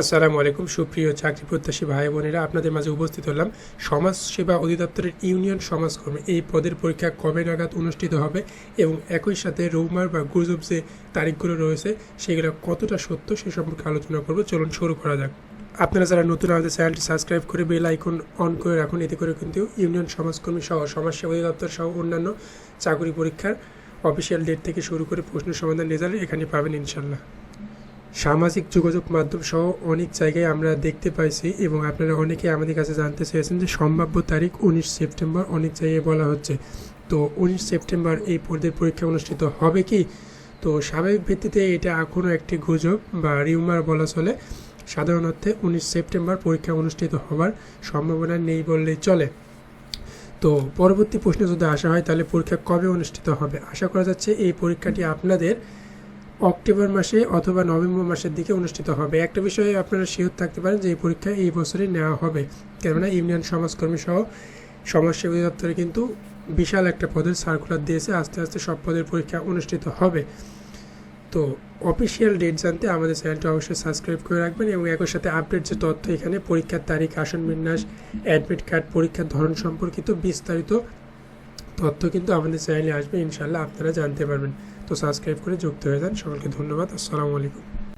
আসসালামু আলাইকুম সুপ্রিয় চাকরি প্রত্যাশী ভাই বোনেরা, আপনাদের মাঝে উপস্থিত হলাম। সমাজ সেবা অধিদপ্তরের ইউনিয়ন সমাজকর্মী এই পদের পরীক্ষা কবে নাগাদ অনুষ্ঠিত হবে এবং একই সাথে রুমার বা গুজব যে তারিখগুলো রয়েছে সেগুলো কতটা সত্য সে সম্পর্কে আলোচনা করব। চলুন শুরু করা যাক। আপনারা যারা নতুন আমাদের চ্যানেলটি সাবস্ক্রাইব করে বেল আইকন অন করে রাখুন, এতে করে কিন্তু ইউনিয়ন সমাজকর্মী সহ সমাজসেবা অধিদপ্তর সহ অন্যান্য চাকরি পরীক্ষার অফিসিয়াল ডেট থেকে শুরু করে প্রশ্ন সমাধান রেজাল্ট এখানে পাবেন ইনশাল্লাহ। সামাজিক যোগাযোগ মাধ্যম সহ অনেক জায়গায় আমরা দেখতে পাইছি এবং আপনারা অনেকে আমাদের কাছে জানতে চেয়েছেন যে সম্ভাব্য তারিখ 19 সেপ্টেম্বর অনেক জায়গায় বলা হচ্ছে। তো 19 সেপ্টেম্বর এই পদের পরীক্ষা অনুষ্ঠিত হবে কি? তো স্বাভাবিক ভিত্তিতে এটা এখনও একটি গুজব বা রিউমার বলা চলে। সাধারণ অর্থে 19 সেপ্টেম্বর পরীক্ষা অনুষ্ঠিত হবার সম্ভাবনা নেই বললেই চলে। তো পরবর্তী প্রশ্নে যদি আসা হয় তাহলে পরীক্ষা কবে অনুষ্ঠিত হবে? আশা করা যাচ্ছে এই পরীক্ষাটি আপনাদের অক্টোবর মাসে অথবা নভেম্বর মাসের দিকে অনুষ্ঠিত হবে। একটা বিষয়ে আপনারা শিওর থাকতে পারেন যে এই পরীক্ষা এই বছরই নেওয়া হবে, কেননা ইউনিয়ন সমাজকর্মী সহ সমাজসেবা অধিদপ্তরে কিন্তু বিশাল একটা পদের সার্কুলার দিয়েছে, আস্তে আস্তে সব পদের পরীক্ষা অনুষ্ঠিত হবে। তো অফিসিয়াল ডেট জানতে আমাদের চ্যানেলটা অবশ্যই সাবস্ক্রাইব করে রাখবেন এবং একই সাথে আপডেট যে তথ্য এখানে পরীক্ষার তারিখ, আসন বিন্যাস, অ্যাডমিট কার্ড, পরীক্ষার ধরন সম্পর্কিত বিস্তারিত তথ্য কিন্তু আমাদের চ্যানেলে আসবে, ইনশাল্লাহ আপনারা জানতে পারবেন। তো সাবস্ক্রাইব করে যুক্ত হয়ে যান। সকলকে ধন্যবাদ। আসসালামু আলাইকুম।